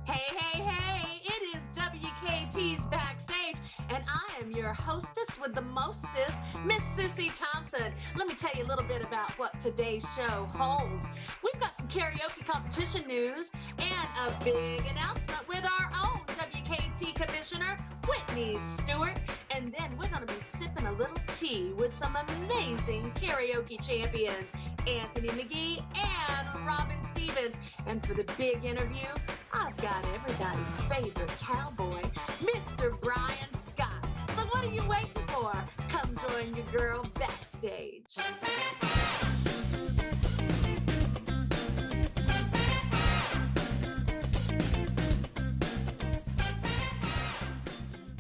Hey, hey, hey, it is WKT's Backstage, and I am your hostess with the mostest, Miss Sissi Thompson. Let me tell you a little bit about what today's show holds. We've got some karaoke competition news and a big announcement with our own WKT Commissioner Whitney Stuart. And then we're going to be sipping a little tea with some amazing karaoke champions, Anthony Magee and Robin Stevens. And for the big interview, I've got everybody's favorite cowboy, Mr. Brian Scott. So what are you waiting for? Come join your girl backstage.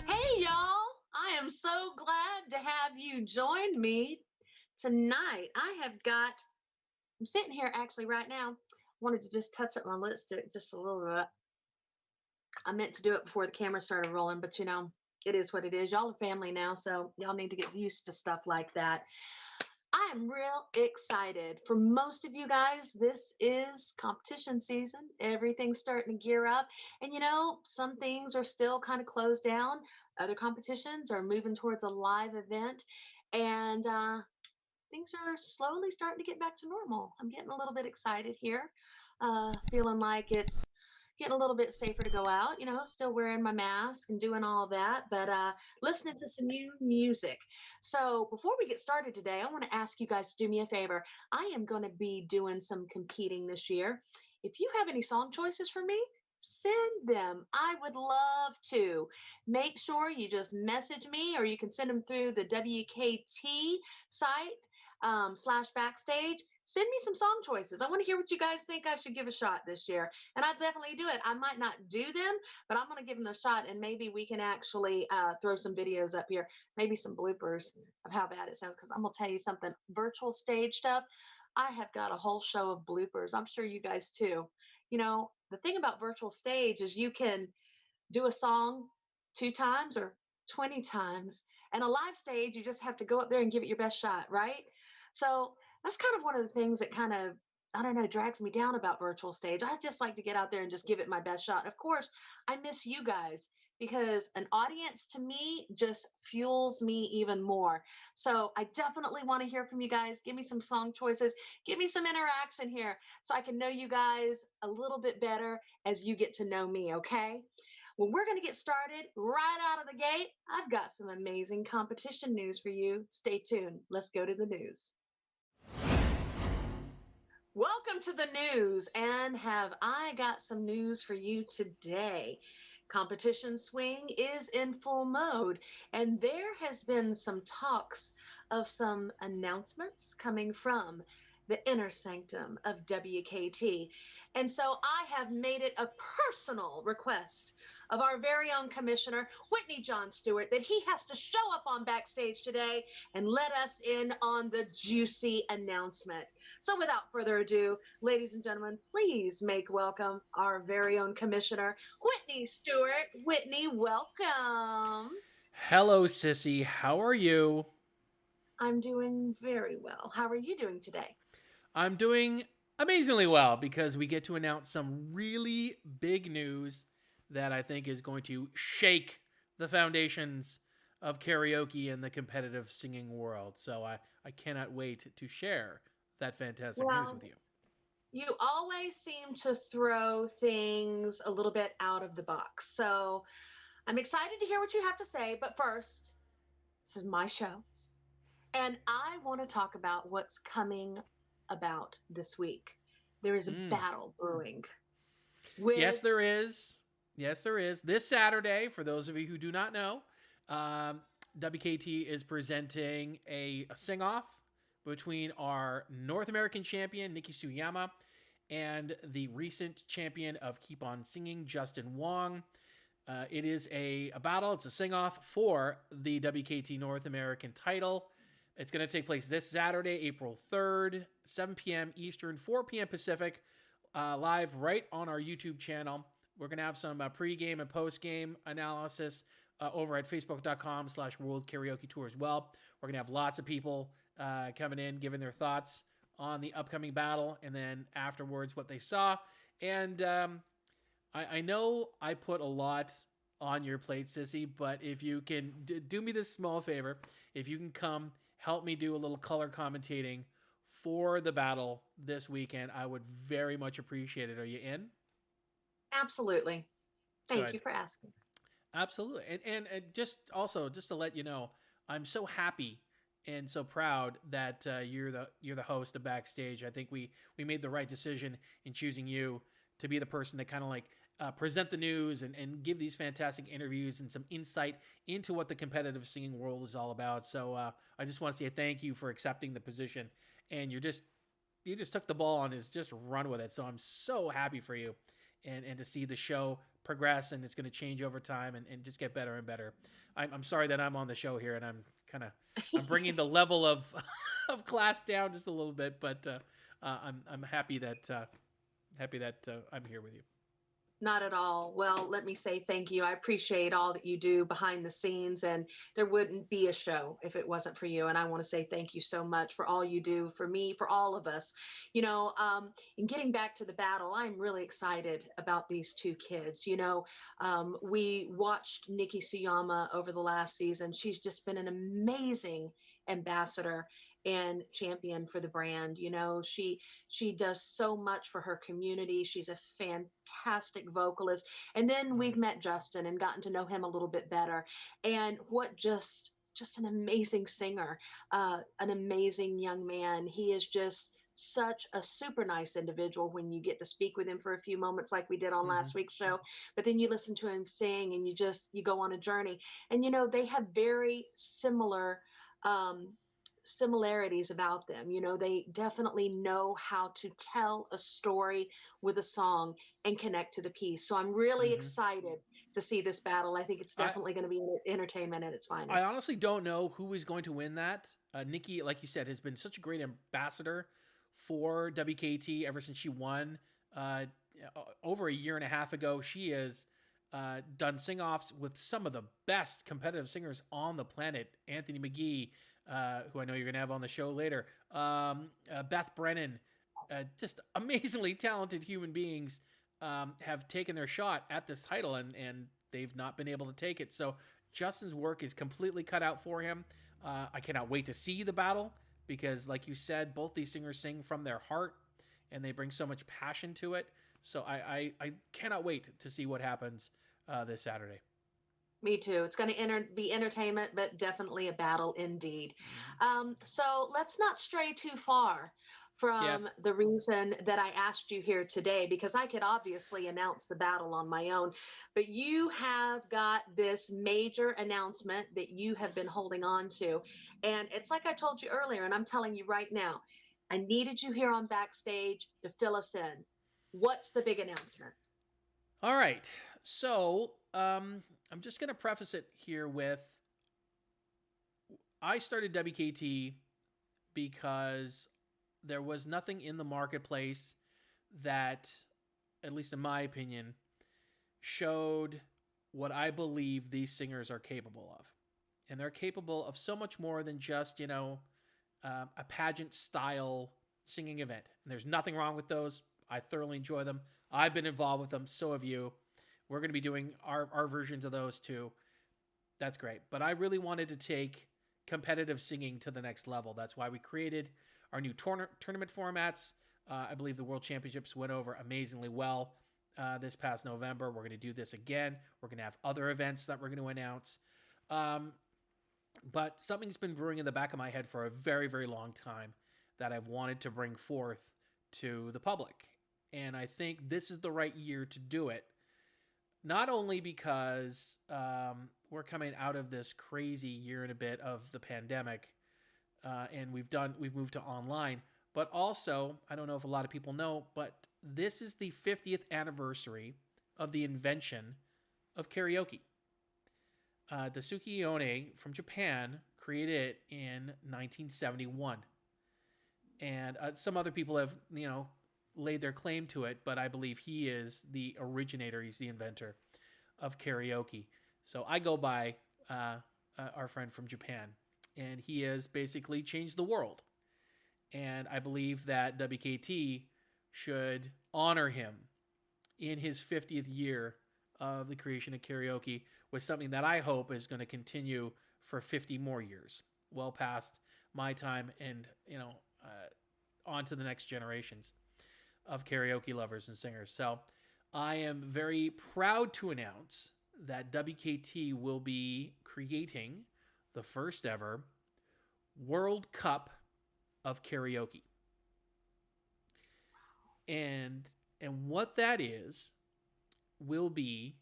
Hey, y'all. I am so glad to have you join me tonight. I'm sitting here actually right now. Wanted to just touch up my lipstick just a little bit. I meant to do it before the camera started rolling, but it is what it is. Y'all are family now, so y'all need to get used to stuff like that. I am real excited. For most of you guys, this is competition season. Everything's starting to gear up. And some things are still kind of closed down. Other competitions are moving towards a live event. And things are slowly starting to get back to normal. I'm getting a little bit excited here, feeling like it's getting a little bit safer to go out, still wearing my mask and doing all that, but listening to some new music. So before we get started today, I want to ask you guys to do me a favor. I am going to be doing some competing this year. If you have any song choices for me, send them. I would love to. Make sure you just message me, or you can send them through the WKT site /backstage. Send me some song choices. I want to hear what you guys think I should give a shot this year. And I'll definitely do it. I might not do them, but I'm going to give them a shot, and maybe we can actually throw some videos up here, maybe some bloopers of how bad it sounds. Because I'm going to tell you something, virtual stage stuff, I have got a whole show of bloopers. I'm sure you guys too. The thing about virtual stage is you can do a song 2 times or 20 times. And a live stage, you just have to go up there and give it your best shot, right? So that's kind of one of the things that kind of, I don't know, drags me down about virtual stage. I just like to get out there and just give it my best shot. Of course, I miss you guys, because an audience to me just fuels me even more. So I definitely want to hear from you guys. Give me some song choices. Give me some interaction here so I can know you guys a little bit better as you get to know me, okay? Well, we're going to get started right out of the gate. I've got some amazing competition news for you. Stay tuned. Let's go to the news. Welcome to the news, and have I got some news for you today. Competition swing is in full mode, and there has been some talks of some announcements coming from the inner sanctum of WKT. And so I have made it a personal request of our very own commissioner, Whitney-John Stuart, that he has to show up on backstage today and let us in on the juicy announcement. So without further ado, ladies and gentlemen, please make welcome our very own commissioner, Whitney Stuart. Whitney, welcome. Hello, Sissy. How are you? I'm doing very well. How are you doing today? I'm doing amazingly well because we get to announce some really big news that I think is going to shake the foundations of karaoke and the competitive singing world. So I cannot wait to share that fantastic news with Well, you. you always seem to throw things a little bit out of the box. So I'm excited to hear what you have to say. But first, this is my show. And I want to talk about what's coming about this week. There is a Mm. battle brewing with, Yes, there is. Yes, there is. This Saturday, for those of you who do not know, um, WKT is presenting a sing off between our North American champion, Nikki Suyama, and the recent champion of Keep On Singing, Justin Wong. It is a battle, it's a sing off for the WKT North American title. It's going to take place this Saturday, April 3rd, 7 p.m. Eastern, 4 p.m. Pacific, live right on our YouTube channel. We're going to have some pre-game and post-game analysis over at facebook.com/World Karaoke Tour as well. We're going to have lots of people coming in, giving their thoughts on the upcoming battle, and then afterwards what they saw. And I know I put a lot on your plate, Sissy, but if you can do me this small favor, if you can come help me do a little color commentating for the battle this weekend, I would very much appreciate it. Are you in? Absolutely. Thank you Good. for asking. Absolutely. And just also just to let you know, I'm so happy and so proud that you're the host of Backstage. I think we made the right decision in choosing you to be the person to kind of like present the news and give these fantastic interviews and some insight into what the competitive singing world is all about. So I just want to say thank you for accepting the position, and you just took the ball and is just run with it. So I'm so happy for you, and to see the show progress, and it's going to change over time and just get better and better. I'm sorry that I'm on the show here and I'm bringing the level of of class down just a little bit, but I'm happy that I'm here with you. Not at all. Well, let me say thank you. I appreciate all that you do behind the scenes, and there wouldn't be a show if it wasn't for you. And I want to say thank you so much for all you do for me, for all of us. In getting back to the battle, I'm really excited about these two kids. We watched Nikki Suyama over the last season. She's just been an amazing ambassador and champion for the brand. She does so much for her community. She's a fantastic vocalist. And then we've met Justin and gotten to know him a little bit better. And what just an amazing singer, an amazing young man. He is just such a super nice individual when you get to speak with him for a few moments like we did on Mm-hmm. last week's show. But then you listen to him sing and you go on a journey. And they have very similar um, similarities about them. They definitely know how to tell a story with a song and connect to the piece. So I'm really Mm-hmm. excited to see this battle. I think it's I definitely going to be entertainment at its I finest. honestly don't know who is going to win that. Nikki, like you said, has been such a great ambassador for WKT ever since she won uh, over a year and a half ago. She has done sing offs with some of the best competitive singers on the planet. Anthony Magee, who I know you're going to have on the show later, Beth Brennan, just amazingly talented human beings have taken their shot at this title, and they've not been able to take it. So Justin's work is completely cut out for him. I cannot wait to see the battle because, like you said, both these singers sing from their heart and they bring so much passion to it. So I cannot wait to see what happens this Saturday. Me too. It's going to be entertainment, but definitely a battle indeed. So let's not stray too far from Yes. the reason that I asked you here today, because I could obviously announce the battle on my own, but you have got this major announcement that you have been holding on to. And it's like I told you earlier, and I'm telling you right now, I needed you here on Backstage to fill us in. What's the big announcement? All right. So I'm just going to preface it here with I started WKT because there was nothing in the marketplace that, at least in my opinion, showed what I believe these singers are capable of. And they're capable of so much more than just, a pageant style singing event. And there's nothing wrong with those. I thoroughly enjoy them. I've been involved with them. So have you. We're going to be doing our versions of those too. That's great. But I really wanted to take competitive singing to the next level. That's why we created our new tournament formats. I believe the World Championships went over amazingly well this past November. We're going to do this again. We're going to have other events that we're going to announce. But something's been brewing in the back of my head for a very, very long time that I've wanted to bring forth to the public. And I think this is the right year to do it. Not only because we're coming out of this crazy year and a bit of the pandemic, and we've moved to online, but also, I don't know if a lot of people know, but this is the 50th anniversary of the invention of karaoke. Daisuke Ione from Japan created it in 1971, and some other people have laid their claim to it, but I believe he is the originator. He's the inventor of karaoke. So I go by our friend from Japan, and he has basically changed the world. And I believe that WKT should honor him in his 50th year of the creation of karaoke with something that I hope is going to continue for 50 more years, well past my time, and on to the next generations of karaoke lovers and singers. So I am very proud to announce that WKT will be creating the first ever World Cup of karaoke. And what that is will be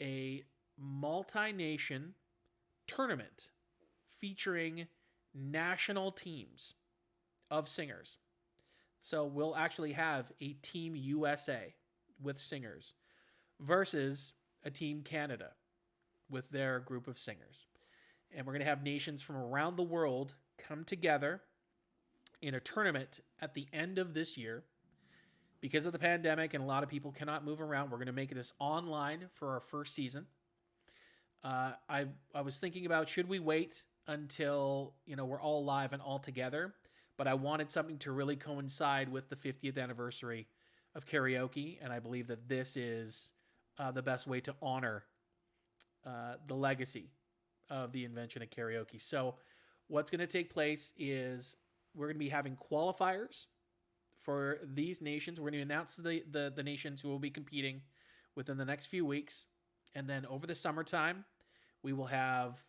a multi-nation tournament featuring national teams of singers. So we'll actually have a Team USA with singers versus a Team Canada with their group of singers. And we're going to have nations from around the world come together in a tournament at the end of this year. Because of the pandemic and a lot of people cannot move around, we're going to make this online for our first season. I was thinking about, should we wait until we're all live and all together? But I wanted something to really coincide with the 50th anniversary of karaoke, and I believe that this is the best way to honor the legacy of the invention of karaoke. So what's going to take place is we're going to be having qualifiers for these nations. We're going to announce the nations who will be competing within the next few weeks. And then over the summertime, we will have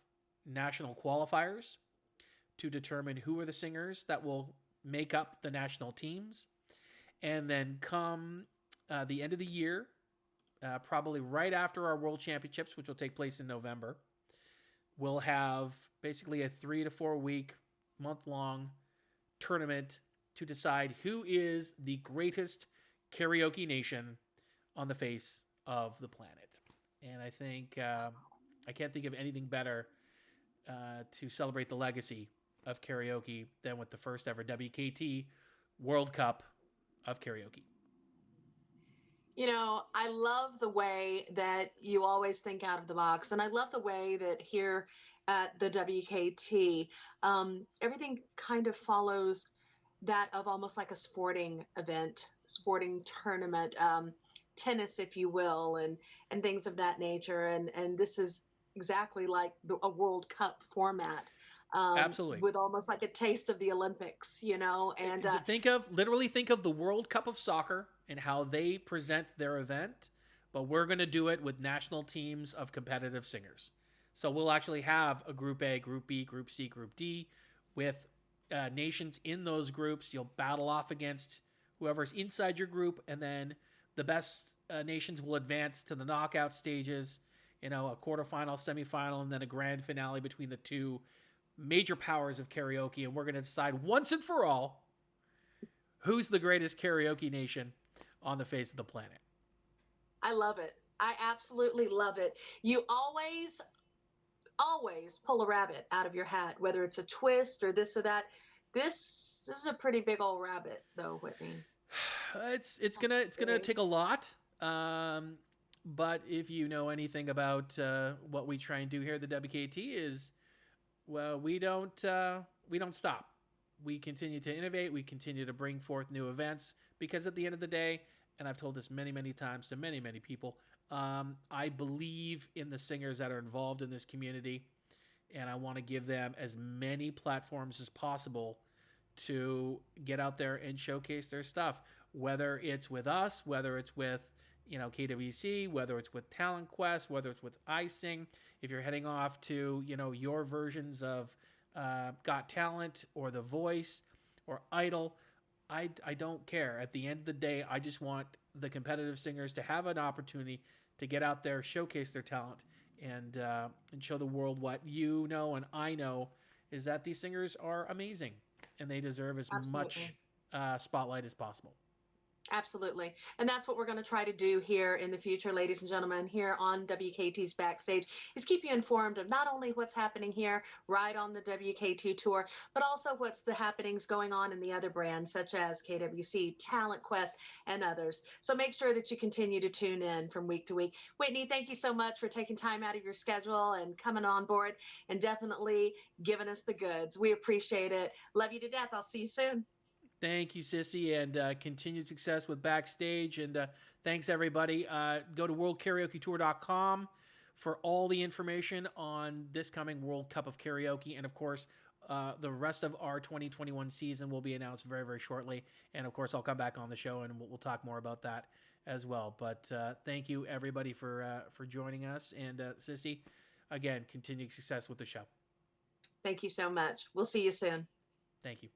national qualifiers to determine who are the singers that will make up the national teams. And then come the end of the year, probably right after our World Championships, which will take place in November, we'll have basically a 3 to 4 week, month-long tournament to decide who is the greatest karaoke nation on the face of the planet. And I think I can't think of anything better to celebrate the legacy of karaoke than with the first ever WKT World Cup of karaoke. I love the way that you always think out of the box. And I love the way that here at the WKT, everything kind of follows that of almost like a sporting event, sporting tournament, tennis, if you will, and things of that nature. And this is exactly like a World Cup format. Absolutely. With almost like a taste of the Olympics, and think of the World Cup of soccer and how they present their event, but we're going to do it with national teams of competitive singers. So we'll actually have a Group A, Group B, Group C, Group D with nations in those groups. You'll battle off against whoever's inside your group, and then the best nations will advance to the knockout stages, a quarterfinal, semifinal, and then a grand finale between the two major powers of karaoke. And we're going to decide once and for all who's the greatest karaoke nation on the face of the planet. I love it. I absolutely love it. You always pull a rabbit out of your hat, whether it's a twist or this or that. This is a pretty big old rabbit, though, Whitney. It's gonna take a lot. But if you know anything about what we try and do here at the WKT is, well, we don't stop. We continue to innovate. We continue to bring forth new events because at the end of the day, and I've told this many, many times to many, many people, I believe in the singers that are involved in this community, and I want to give them as many platforms as possible to get out there and showcase their stuff, whether it's with us, whether it's with KWC, whether it's with Talent Quest, whether it's with iSing. If you're heading off to your versions of Got Talent or The Voice or Idol, I don't care. At the end of the day, I just want the competitive singers to have an opportunity to get out there, showcase their talent, and show the world what and I know is that these singers are amazing and they deserve as Absolutely. much spotlight as possible. Absolutely. And that's what we're going to try to do here in the future, ladies and gentlemen, here on WKT's Backstage, is keep you informed of not only what's happening here right on the WKT tour, but also what's the happenings going on in the other brands, such as KWC, Talent Quest, and others. So make sure that you continue to tune in from week to week. Whitney, thank you so much for taking time out of your schedule and coming on board and definitely giving us the goods. We appreciate it. Love you to death. I'll see you soon. Thank you, Sissy, and continued success with Backstage. And thanks, everybody. Go to worldkaraoketour.com for all the information on this coming World Cup of Karaoke. And, of course, the rest of our 2021 season will be announced very, very shortly. And, of course, I'll come back on the show and we'll talk more about that as well. But thank you, everybody, for joining us. And, Sissy, again, continued success with the show. Thank you so much. We'll see you soon. Thank you.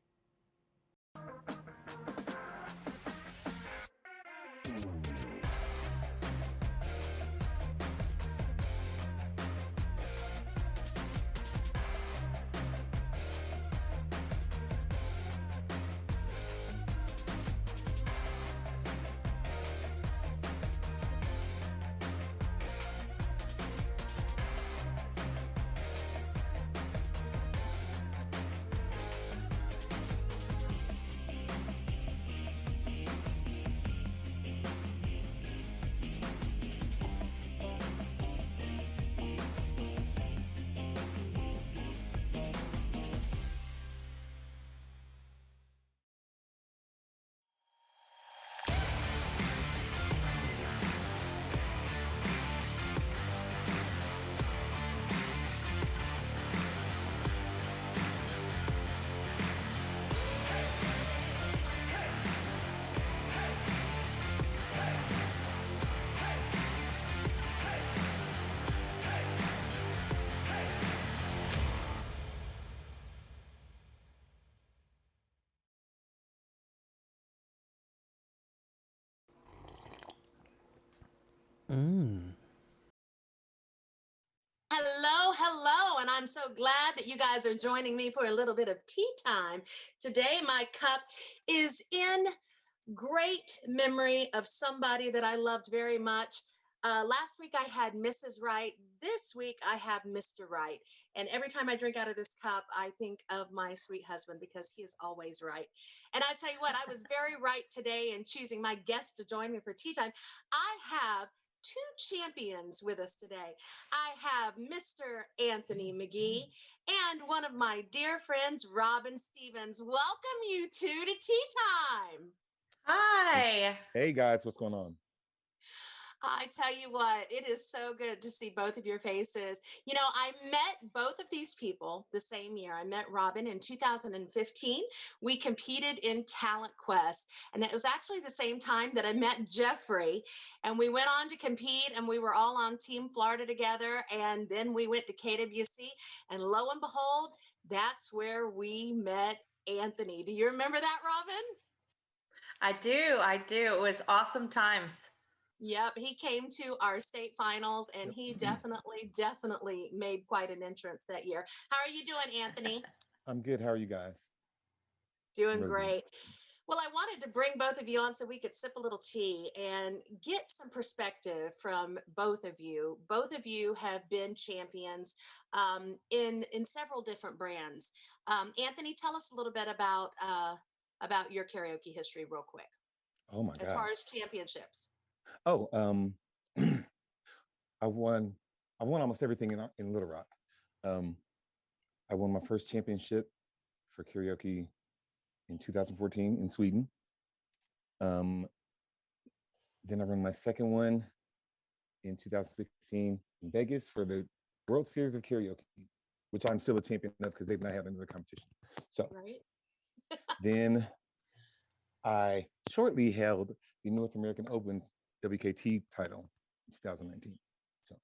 Hello, and I'm so glad that you guys are joining me for a little bit of tea time. Today, my cup is in great memory of somebody that I loved very much. Last week, I had Mrs. Wright. This week, I have Mr. Wright. And every time I drink out of this cup, I think of my sweet husband because he is always right. And I tell you what, I was very right today in choosing my guest to join me for tea time. I have two champions with us today. I have Mr. Anthony Magee and one of my dear friends, Robin Stevens. Welcome you two to tea time. Hi. Hey guys, what's going on? I tell you what, it is so good to see both of your faces. You know, I met both of these people the same year. I met Robin in 2015. We competed in Talent Quest, and it was actually the same time that I met Jeffrey. And we went on to compete, and we were all on Team Florida together. And then we went to KWC, and lo and behold, that's where we met Anthony. Do you remember that, Robin? I do. It was awesome times. Yep, he came to our state finals and he definitely made quite an entrance that year. How are you doing, Anthony? I'm good. How are you guys? Doing Really good. great. Well, I wanted to bring both of you on so we could sip a little tea and get some perspective from both of you. Both of you have been champions in several different brands. Anthony, tell us a little bit about your karaoke history real quick. Oh my as God. far as championships. Oh, I won. I won almost everything in Little Rock. Um, I won my first championship for karaoke in 2014 in Sweden. Um, then I won my second one in 2016 in Vegas for the World Series of Karaoke, which I'm still a champion of because they've not had another competition. So Right. then I shortly held the North American Open WKT title in 2019. So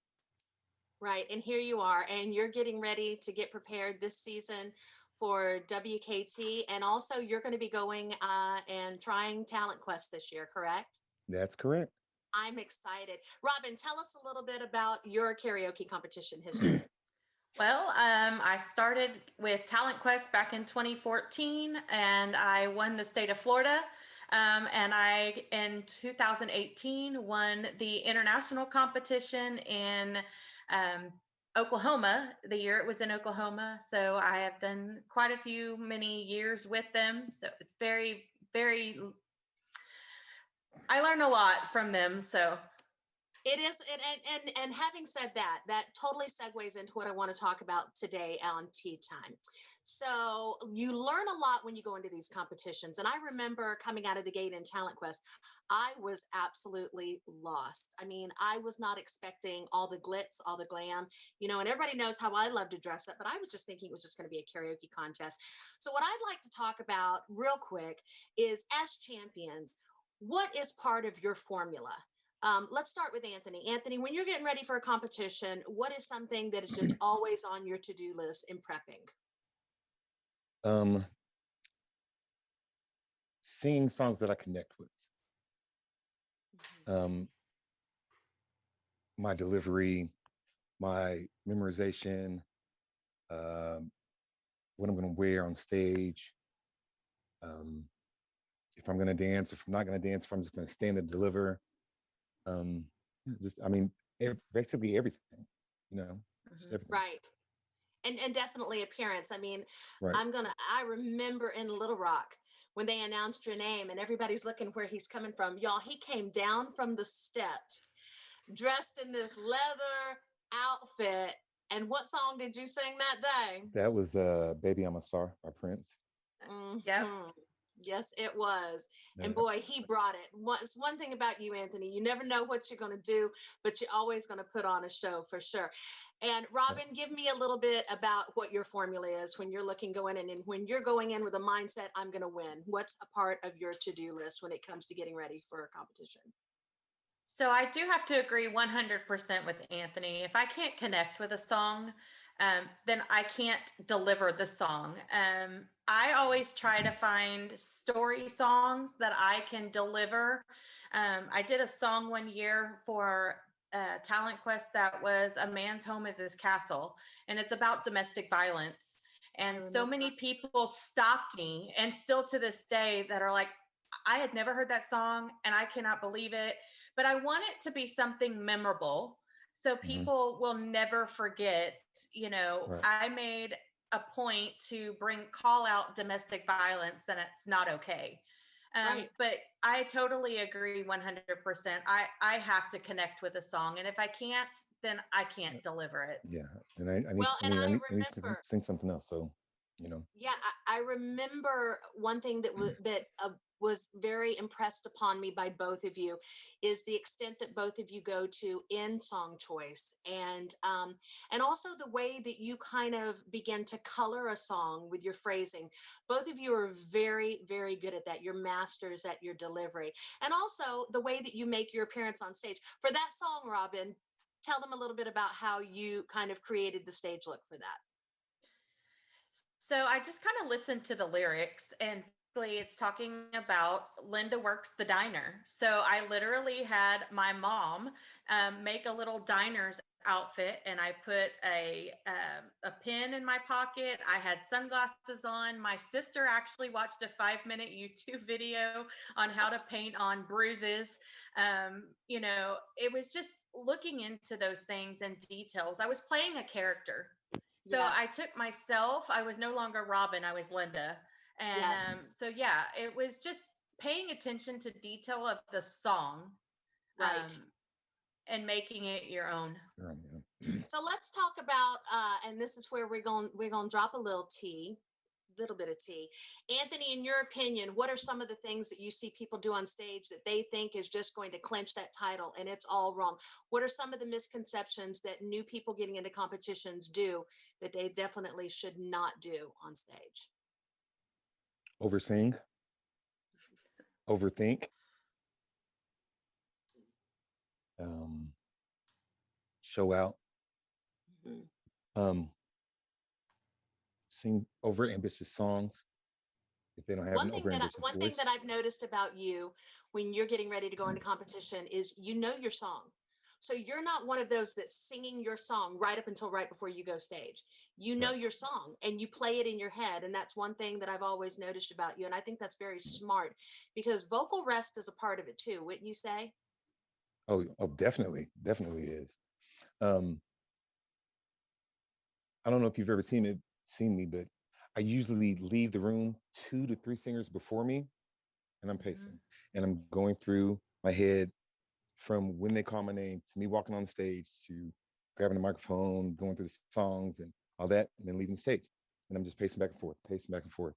Right. And here you are, and you're getting ready to get prepared this season for WKT. And also, you're going to be going and trying Talent Quest this year, correct? that's correct. I'm excited. Robin, tell us a little bit about your karaoke competition history. Well, I started with Talent Quest back in 2014, and I won the state of Florida. And I, in 2018, won the international competition in Oklahoma, the year it was in Oklahoma. So I have done quite a few, many years with them. So it's very, I learn a lot from them. So It is, and having said that, that totally segues into what I want to talk about today on Tea Time. So you learn a lot when you go into these competitions, and I remember coming out of the gate in Talent Quest, I was absolutely lost. I mean, I was not expecting all the glitz, all the glam, and everybody knows how I love to dress up, but I was just thinking it was just going to be a karaoke contest. So what I'd like to talk about real quick is, as champions, what is part of your formula? Let's start with Anthony. Anthony, when you're getting ready for a competition, what is something that is just always on your to-do list in prepping? Um, Singing songs that I connect with. Um, my delivery, my memorization, um, what I'm going to wear on stage, um, if I'm going to dance, if I'm not going to dance, if I'm just going to stand and deliver. Just, I mean, basically everything, just Mhm. everything. Right. And definitely appearance. I mean, Right. I remember in Little Rock when they announced your name and everybody's looking where he's coming from. Y'all, he came down from the steps dressed in this leather outfit. And what song did you sing that day? That was Baby I'm a Star by Prince. Yep. Hmm. Yes, it was. And Yeah. boy, he brought it. It's one thing about you, Anthony. You never know what you're going to do, but you're always going to put on a show for sure. And Robin, give me a little bit about what your formula is when you're looking going in and when you're going in with a mindset, I'm going to win. What's a part of your to-do list when it comes to getting ready for a competition? So I do have to agree 100% with Anthony. If I can't connect with a song, then I can't deliver the song. I always try to find story songs that I can deliver. I did a song one year for Talent Quest that was "A Man's Home is His Castle," and it's about domestic violence. I And so remember. many people stopped me, and still to this day, that are like, I had never heard that song, and I cannot believe it, but I want it to be something memorable so Hmm. people will never forget. Right. I made a point to call out domestic violence, and it's not okay. Right. But I totally agree 100%. I have to connect with a song, and if I can't, then I can't deliver it. Yeah. And I need, Well, I and need, I I need, I need to remember. sing something else. So, you know. Yeah, I remember one thing that was very impressed upon me by both of you is the extent that both of you go to in song choice, and also the way that you kind of begin to color a song with your phrasing. Both of you are very, very good at that. You're masters at your delivery, and also the way that you make your appearance on stage. For that song, Robin, tell them a little bit about how you kind of created the stage look for that. So I just kind of listened to the lyrics, and basically it's talking about Linda works the diner. So I literally had my mom make a little diner's outfit, and I put a pin in my pocket. I had sunglasses on. My sister actually watched a 5-minute YouTube video on how to paint on bruises. It was just looking into those things and details. I was playing a character, so I Yes, took myself. I was no longer Robin, I was Linda. And yes, so, yeah, it was just paying attention to detail of the song, right. um, and making it your own. Yeah. So let's talk about, and this is where we're going to drop a little bit of tea. Anthony, in your opinion, what are some of the things that you see people do on stage that they think is just going to clinch that title and it's all wrong? What are some of the misconceptions that new people getting into competitions do that they definitely should not do on stage? Oversing, overthink, um, show out, Mhm. um, sing over ambitious songs if they don't have One an thing over that I, ambitious one thing voice. that I've noticed about you when you're getting ready to go into competition is you know your song. So you're not one of those that's singing your song right up until right before you go stage. You know Right. your song and you play it in your head, and that's one thing that I've always noticed about you, and I think that's very smart because vocal rest is a part of it too, wouldn't you say? Oh, definitely, definitely is. Um, I don't know if you've ever seen me, but I usually leave the room 2 to 3 singers before me, and I'm Mhm. pacing, and I'm going through my head from when they call my name to me walking on stage to grabbing the microphone, going through the songs and all that, and then leaving the stage. And I'm just pacing back and forth,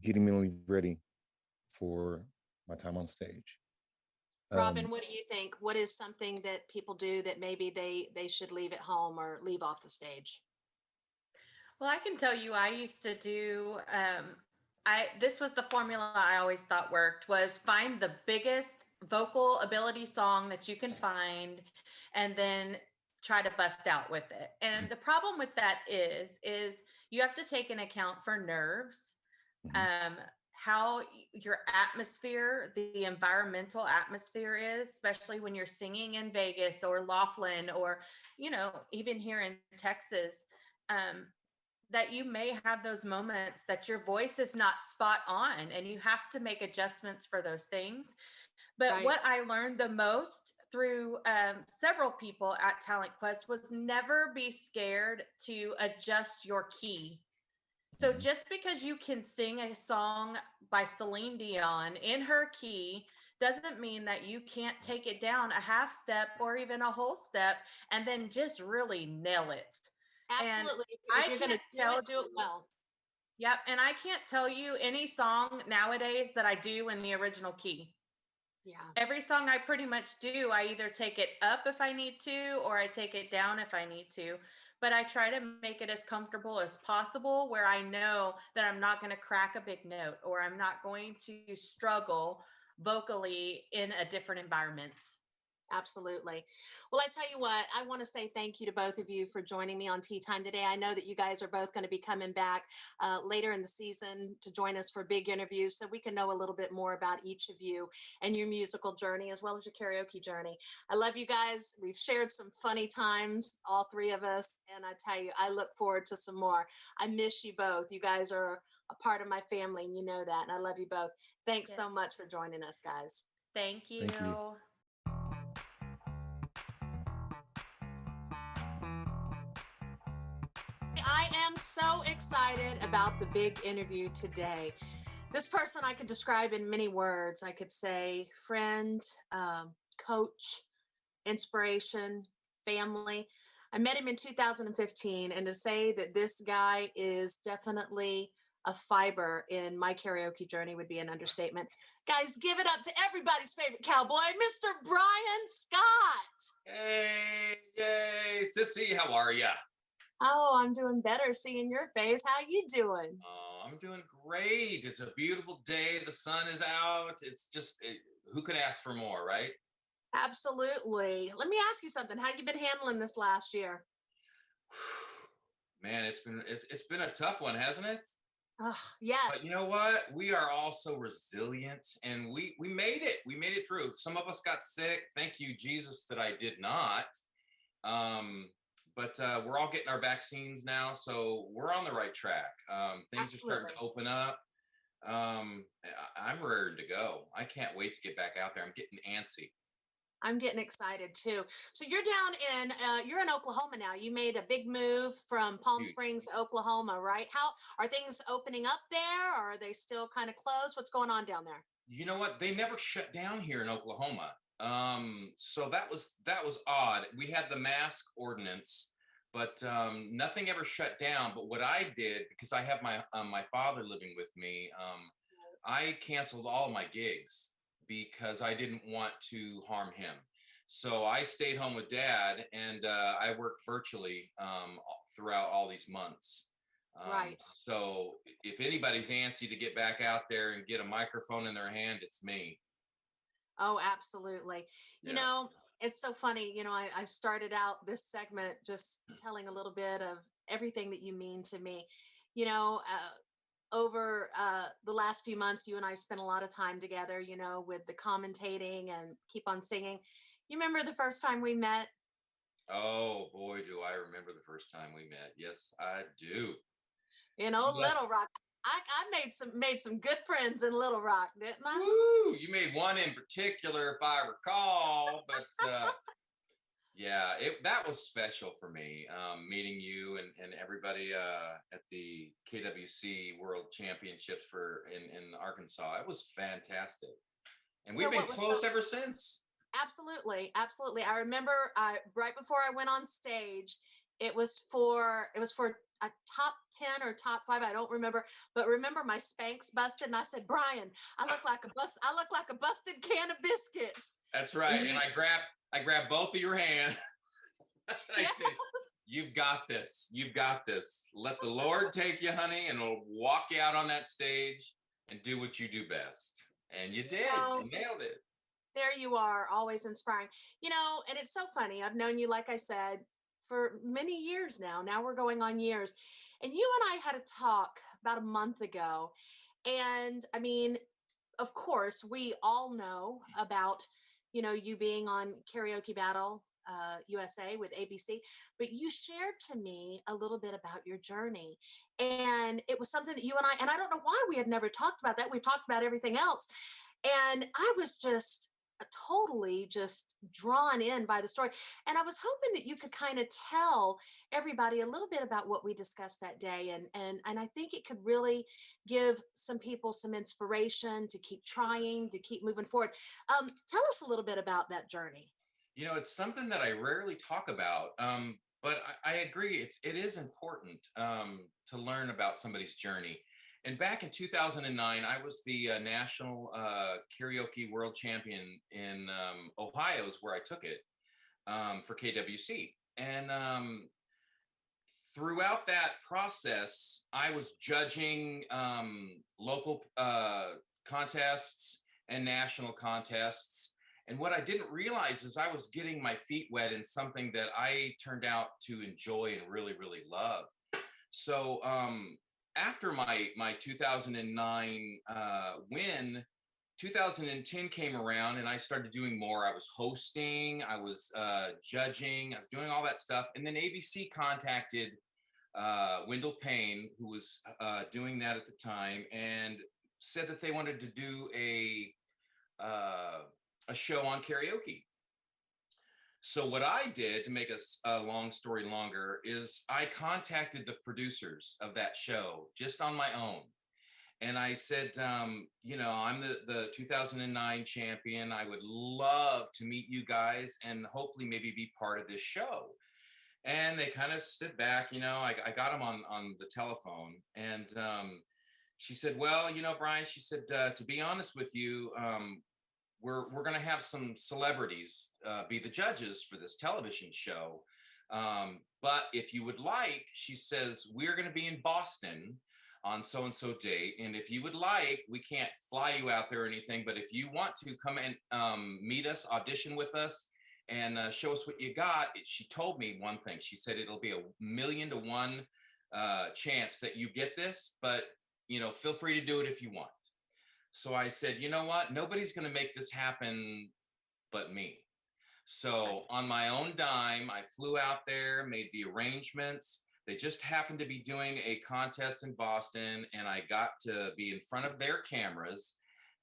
getting mentally ready for my time on stage. Robin, what do you think? What is something that people do that maybe they should leave at home or leave off the stage? Well, I can tell you, I used to do. I This was the formula I always thought worked: was find the biggest vocal ability song that you can find, and then try to bust out with it. And the problem with that is you have to take into account for nerves, Mhm. how your atmosphere, the environmental atmosphere is, especially when you're singing in Vegas or Laughlin or, even here in Texas. That you may have those moments that your voice is not spot on and you have to make adjustments for those things. But Right. what I learned the most through several people at Talent Quest was never be scared to adjust your key. So Mhm. just because you can sing a song by Celine Dion in her key doesn't mean that you can't take it down a half step or even a whole step and then just really nail it. And Absolutely. If I you're going to can't tell do it you, well. yep, and I can't tell you any song nowadays that I do in the original key. Yeah. Every song I pretty much do, I either take it up if I need to, or I take it down if I need to. But I try to make it as comfortable as possible where I know that I'm not going to crack a big note or I'm not going to struggle vocally in a different environment. Absolutely. Well, I tell you what, I want to say thank you to both of you for joining me on Tea Time today. I know that you guys are both going to be coming back later in the season to join us for big interviews so we can know a little bit more about each of you and your musical journey as well as your karaoke journey. I love you guys. We've shared some funny times, all three of us. And I tell you, I look forward to some more. I miss you both. You guys are a part of my family and you know that. And I love you both. Thanks Yes. so much for joining us, guys. Thank you. Thank you. I am so excited about the big interview today. This person I could describe in many words. I could say friend, coach, inspiration, family. I met him in 2015, and to say that this guy is definitely a fiber in my karaoke journey would be an understatement. Guys, give it up to everybody's favorite cowboy, Mr. Brian Scott. Hey, yay, Sissy, how are ya? Oh, I'm doing better seeing your face. How you doing? Oh, I'm doing great. It's a beautiful day. The sun is out. It's just, who could ask for more, right? Absolutely. Let me ask you something. How you been handling this last year? Man, it's been a tough one, hasn't it? Oh, But you yes. know what? We are all so resilient, and we made it. We made it through. Some of us got sick. Thank you, Jesus, that I did not. Um, but we're all getting our vaccines now, so we're on the right track. Things are starting Absolutely. to open up. I'm raring to go. I can't wait to get back out there. I'm getting antsy. I'm getting excited too. So you're in Oklahoma now. You made a big move from Palm Dude, Springs to Oklahoma, right? How are things opening up there, or are they still kind of closed? What's going on down there? you know what? They never shut down here in Oklahoma. So that was odd. We had the mask ordinance, but nothing ever shut down. But what I did, because I have my father living with me, I canceled all of my gigs because I didn't want to harm him. So I stayed home with dad, and I worked virtually throughout all these months. Um, Right. so if anybody's antsy to get back out there and get a microphone in their hand, it's me. Oh, absolutely. You Yeah. know, it's so funny. I started out this segment just telling a little bit of everything that you mean to me. Over the last few months, you and I spent a lot of time together, with the commentating and keep on singing. You remember the first time we met Oh boy, do I remember the first time we met. Yes, I do. in You old left. Little Rock? I made some good friends in Little Rock, didn't I? Woo! You made one in particular, if I recall. But yeah, that was special for me, meeting you and everybody at the KWC World Championships in Arkansas. It was fantastic, and You know we've been what was so close ever since. Absolutely, absolutely. I remember right before I went on stage, it was for a top 10 or top 5, I don't remember, but remember my Spanx busted and I said, "Brian, I look like a busted can of biscuits." That's right. And And you I grabbed both of your hands. I yeah, said, "You've got this. You've got this. Let the Lord take you, honey, and He'll walk you out on that stage and do what you do best." And you you did. know, You nailed it. there you are, always inspiring. And it's so funny. I've known you, like I said, for many years now. Now we're going on years. And you and I had a talk about a month ago. And I mean, of course, we all know about, you being on Karaoke Battle USA with ABC, but you shared to me a little bit about your journey. And it was something that and I don't know why we had never talked about that. We've talked about everything else. And I was just totally just drawn in by the story. And I was hoping that you could kind of tell everybody a little bit about what we discussed that day. And I think it could really give some people some inspiration to keep trying, to keep moving forward. Tell us a little bit about that journey. It's something that I rarely talk about, but I agree. It is important to learn about somebody's journey. And back in 2009, I was the national karaoke world champion in Ohio, is where I took it for KWC. And throughout that process, I was judging local contests and national contests. And what I didn't realize is I was getting my feet wet in something that I turned out to enjoy and really, really love. So after my 2009 win, 2010 came around and I started doing more. I was hosting, I was judging, I was doing all that stuff. And then ABC contacted Wendell Payne, who was doing that at the time, and said that they wanted to do a show on karaoke. So what I did, to make a long story longer, is I contacted the producers of that show just on my own. And I said, I'm the 2009 champion. I would love to meet you guys and hopefully maybe be part of this show. And they kind of stood back. I got them on the telephone. And she said, "Well, Brian," she said, "to be honest with you, we're going to have some celebrities be the judges for this television show. But if you would like," she says, "we're going to be in Boston on so-and-so date. And if you would like, we can't fly you out there or anything, but if you want to come and meet us, audition with us, and show us what you got." She told me one thing. She said, "It'll be 1,000,000 to 1 chance that you get this, but feel free to do it if you want." So I said, "You know what? Nobody's going to make this happen but me." So on my own dime, I flew out there, made the arrangements. They just happened to be doing a contest in Boston, and I got to be in front of their cameras,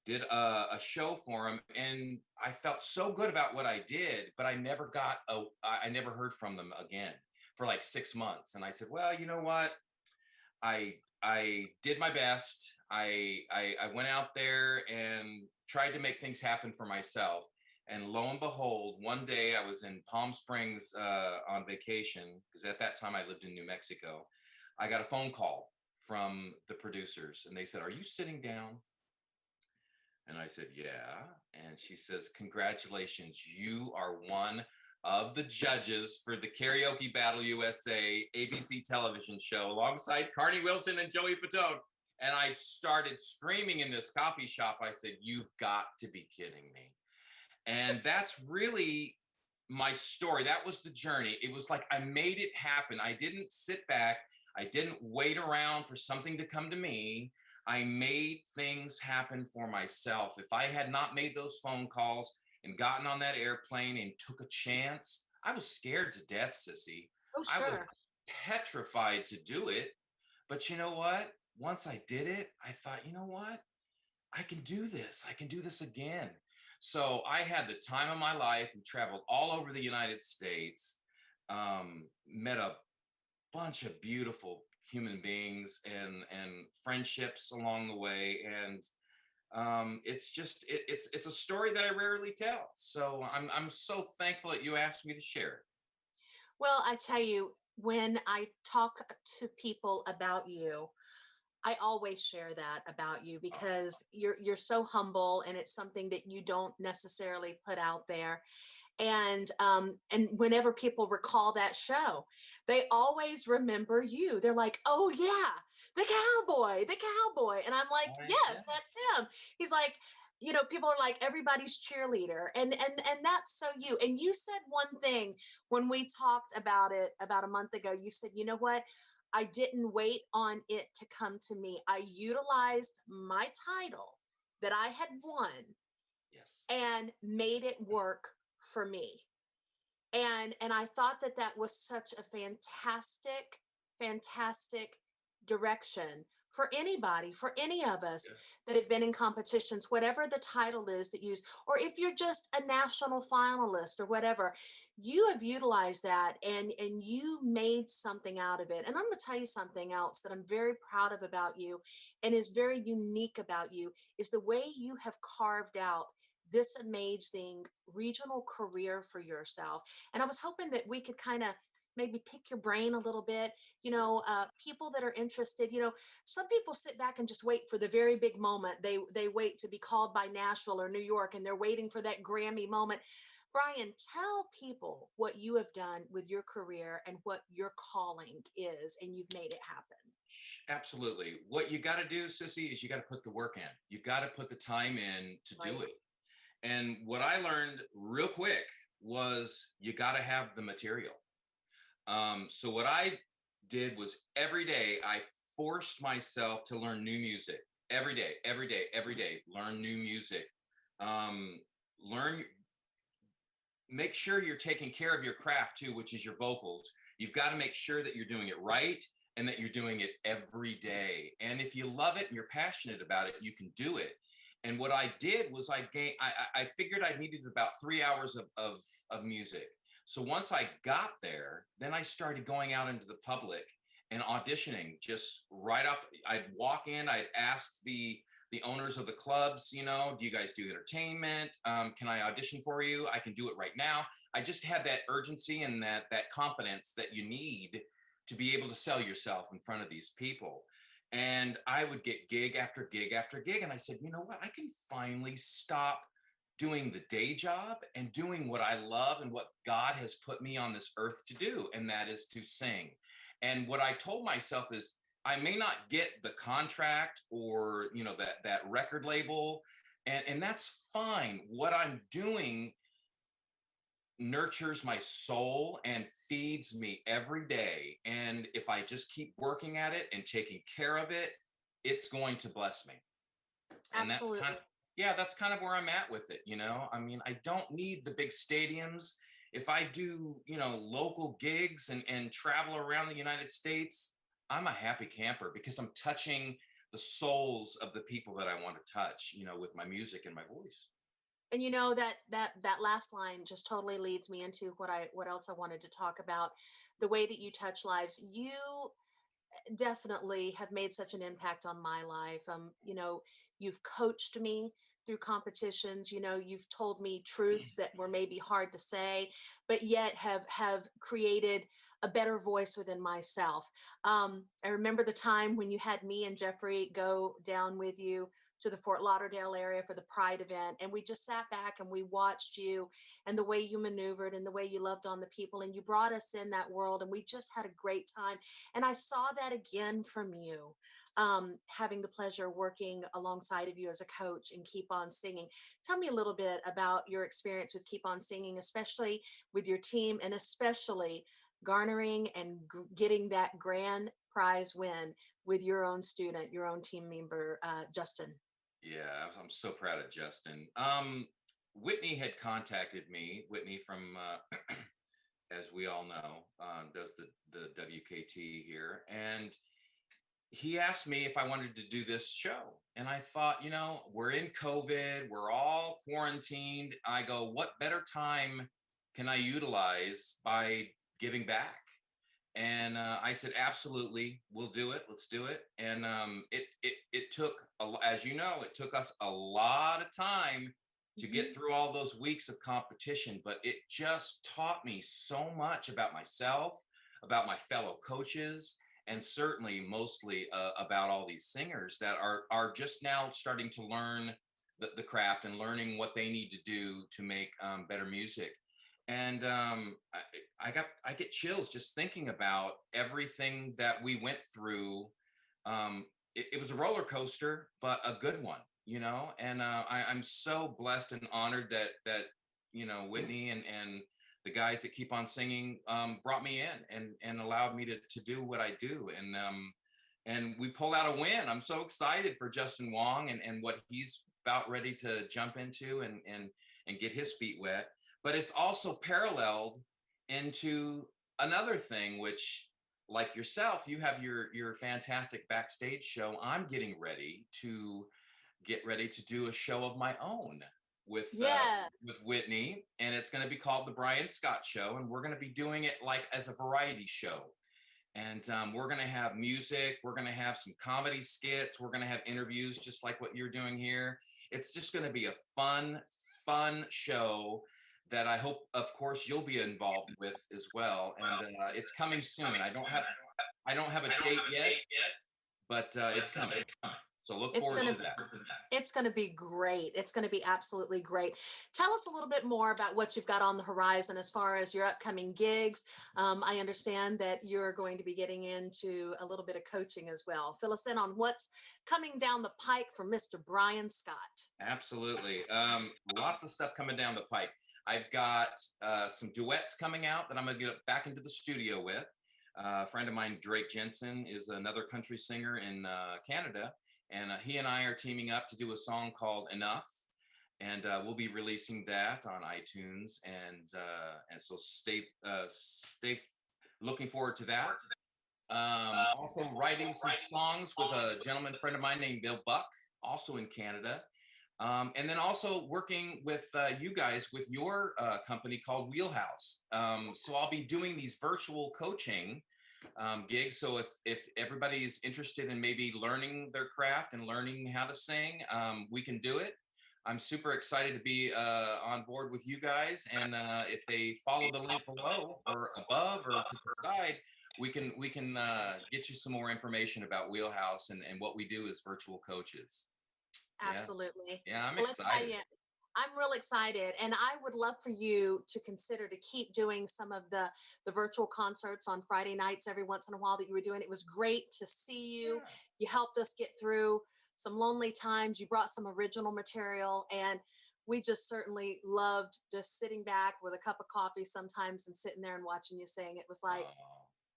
did a show for them, and I felt so good about what I did, but I never heard from them again for like 6 months. And I said, "Well, you know what? I did my best. I went out there and tried to make things happen for myself." And lo and behold, one day I was in Palm Springs on vacation, because at that time I lived in New Mexico. I got a phone call from the producers and they said, "Are you sitting down?" And I said, "Yeah." And she says, "Congratulations, you are one of the judges for the Karaoke Battle USA ABC television show alongside Carney Wilson and Joey Fatone." And I started screaming in this coffee shop. I said, "You've got to be kidding me." And that's really my story. That was the journey. It was like I made it happen. I didn't sit back. I didn't wait around for something to come to me. I made things happen for myself. If I had not made those phone calls and gotten on that airplane and took a chance, I was scared to death, Sissy. Oh, I was sure. petrified to do it. But you know what? Once I did it, I thought, you know what? I can do this. I can do this again. So I had the time of my life and traveled all over the United States, met a bunch of beautiful human beings and friendships along the way. And It's a story that I rarely tell. So I'm so thankful that you asked me to share it. Well, I tell you, when I talk to people about you, I always share that about you because you're so humble, and it's something that you don't necessarily put out there. And whenever people recall that show, they always remember you. They're like, oh yeah, the cowboy, and I'm like, Right, yeah. yes, that's him. He's like, people are like everybody's cheerleader, and that's so you. And you said one thing when we talked about it about a month ago. You said, you know what, I didn't wait on it to come to me. I utilized my title that I had won Yes. and made it work for me. And I thought that that was such a fantastic direction for anybody, for any of us Yeah. that have been in competitions, whatever the title is that you use, or if you're just a national finalist or whatever, you have utilized that, and you made something out of it. And I'm going to tell you something else that I'm very proud of about you, and is very unique about you, is the way you have carved out this amazing regional career for yourself. And I was hoping that we could kind of maybe pick your brain a little bit. People that are interested, some people sit back and just wait for the very big moment. They wait to be called by Nashville or New York, and they're waiting for that Grammy moment. Brian, tell people what you have done with your career and what your calling is, and you've made it happen. Absolutely. What you got to do, Sissy, is you got to put the work in. You got to put the time in to do Right. it. And what I learned real quick was you got to have the material. So what I did was every day I forced myself to learn new music. Every day, every day, every day, learn new music. Um, learn, make sure you're taking care of your craft too, which is your vocals. You've got to make sure that you're doing it right and that you're doing it every day. And if you love it and you're passionate about it, you can do it. And what I did was I figured I needed about 3 hours of music. So once I got there, then I started going out into the public and auditioning just right off. I'd walk in, I'd ask the owners of the clubs, do you guys do entertainment? Can I audition for you? I can do it right now. I just had that urgency and that confidence that you need to be able to sell yourself in front of these people. And I would get gig after gig after gig. And I said, you know what? I can finally stop doing the day job and doing what I love and what God has put me on this earth to do. And that is to sing. And what I told myself is, I may not get the contract or, that record label. And that's fine. What I'm doing nurtures my soul and feeds me every day. And if I just keep working at it and taking care of it, it's going to bless me. And Absolutely. that's kind of where I'm at with it. I mean, I don't need the big stadiums. If I do, local gigs and travel around the United States, I'm a happy camper because I'm touching the souls of the people that I want to touch, with my music and my voice. And that last line just totally leads me into what else I wanted to talk about. The way that you touch lives, you definitely have made such an impact on my life. You've coached me through competitions. You've told me truths that were maybe hard to say, but yet have created a better voice within myself. I remember the time when you had me and Jeffrey go down with you to the Fort Lauderdale area for the Pride event. And we just sat back and we watched you and the way you maneuvered and the way you loved on the people. And you brought us in that world, and we just had a great time. And I saw that again from you, having the pleasure of working alongside of you as a coach and Keep On Singing. Tell me a little bit about your experience with Keep On Singing, especially with your team, and especially garnering and getting that grand prize win with your own student, your own team member, Justin. Yeah, I'm so proud of Justin. Whitney had contacted me. Whitney from, as we all know, does the WKT here. And he asked me if I wanted to do this show. And I thought, we're in COVID, we're all quarantined. I go, what better time can I utilize by giving back? And I said, absolutely, we'll do it. Let's do it. And it took, as you know, it took us a lot of time to get through all those weeks of competition, but it just taught me so much about myself, about my fellow coaches, and certainly mostly about all these singers that are just now starting to learn the craft and learning what they need to do to make better music. And I get chills just thinking about everything that we went through. It was a roller coaster, but a good one, you know. And I'm so blessed and honored that you know, Whitney and the guys that keep on singing brought me in and allowed me to do what I do. And we pulled out a win. I'm so excited for Justin Wong and what he's about ready to jump into and get his feet wet. But it's also paralleled into another thing, which, like yourself, you have your fantastic backstage show. I'm getting ready to do a show of my own with Whitney, and it's going to be called the Brian Scott Show, and we're going to be doing it like as a variety show. And we're going to have music, we're going to have some comedy skits, we're going to have interviews just like what you're doing here. It's just going to be a fun show that I hope, of course, you'll be involved with as well. And it's coming soon. I don't have a date yet, but it's coming. So look forward to that. It's going to be great. It's going to be absolutely great. Tell us a little bit more about what you've got on the horizon as far as your upcoming gigs. I understand that you're going to be getting into a little bit of coaching as well. Fill us in on what's coming down the pike for Mr. Brian Scott. Absolutely. Lots of stuff coming down the pike. I've got some duets coming out that I'm going to get back into the studio with. A friend of mine, Drake Jensen, is another country singer in Canada. And he and I are teaming up to do a song called Enough. And we'll be releasing that on iTunes. And so stay looking forward to that. Also writing some songs with a gentleman friend of mine named Bill Buck, also in Canada. And then also working with you guys with your company called Wheelhouse. So I'll be doing these virtual coaching gigs. So if everybody is interested in maybe learning their craft and learning how to sing, we can do it. I'm super excited to be on board with you guys. And if they follow the link below or above or to the side, we can get you some more information about Wheelhouse and what we do as virtual coaches. Absolutely. Yeah, I'm excited. I'm real excited, and I would love for you to consider to keep doing some of the virtual concerts on Friday nights every once in a while that you were doing. It was great to see you. Yeah. You helped us get through some lonely times. You brought some original material, and we just certainly loved just sitting back with a cup of coffee sometimes and sitting there and watching you sing. It was like,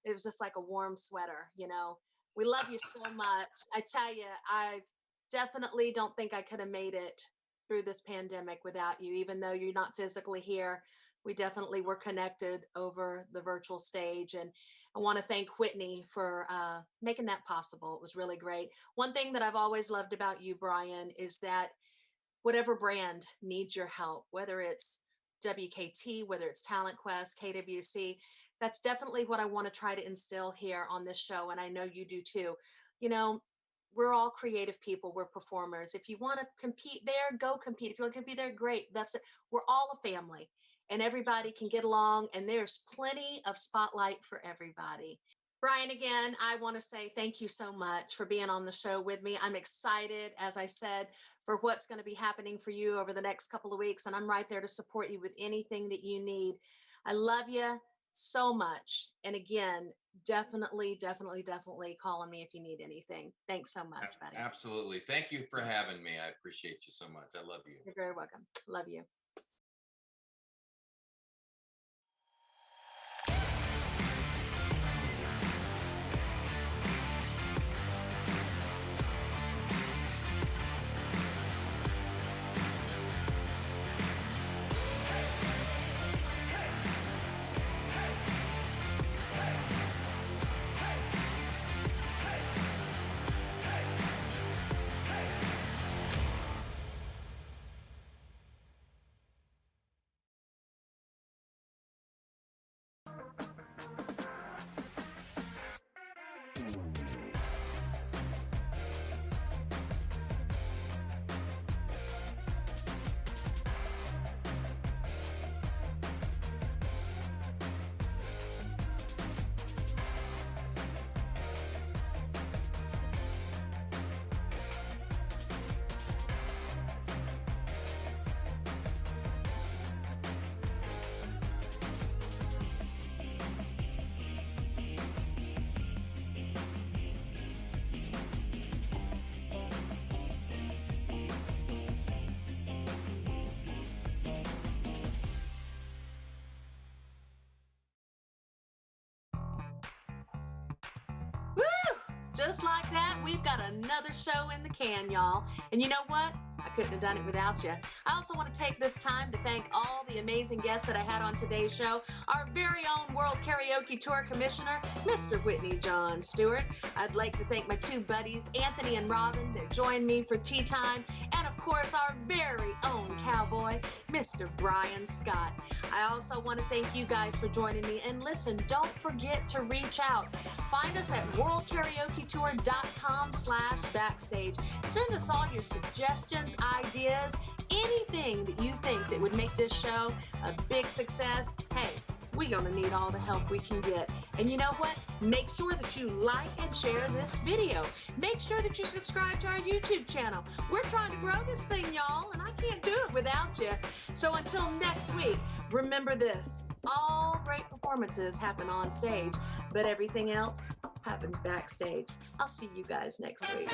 it was just like a warm sweater, you know. We love you so much. I tell you, I definitely don't think I could have made it through this pandemic without you. Even though you're not physically here, we definitely were connected over the virtual stage. And I want to thank Whitney for making that possible. It was really great. One thing that I've always loved about you, Brian, is that whatever brand needs your help, whether it's WKT, whether it's Talent Quest, KWC, that's definitely what I want to try to instill here on this show. And I know you do too. You know, we're all creative people. We're performers. If you want to compete there, go compete. If you want to compete there, great. That's it. We're all a family and everybody can get along, and there's plenty of spotlight for everybody. Brian, again, I want to say thank you so much for being on the show with me. I'm excited, as I said, for what's going to be happening for you over the next couple of weeks, and I'm right there to support you with anything that you need. I love you so much. And again, definitely call on me if you need anything. Thanks so much, buddy. Absolutely. Thank you for having me. I appreciate you so much. I love you. You're very welcome. Love you. just like that, we've got another show in the can, y'all. And you know what? I couldn't have done it without you. I also want to take this time to thank all the amazing guests that I had on today's show. Our very own World Karaoke Tour Commissioner, Mr. Whitney-John Stuart. I'd like to thank my two buddies, Anthony and Robin, that joined me for tea time. And of course, our very own Cowboy, Mr. Brian Scott. I also want to thank you guys for joining me. And listen, don't forget to reach out. Find us at worldkaraoketour.com/backstage. Send us all your suggestions, ideas, anything that you think that would make this show a big success. Hey, we're going to need all the help we can get. And you know what? Make sure that you like and share this video. Make sure that you subscribe to our YouTube channel. We're trying to grow this thing, y'all, and I can't do it without you. So until next week, remember this. All great performances happen on stage, but everything else happens backstage. I'll see you guys next week.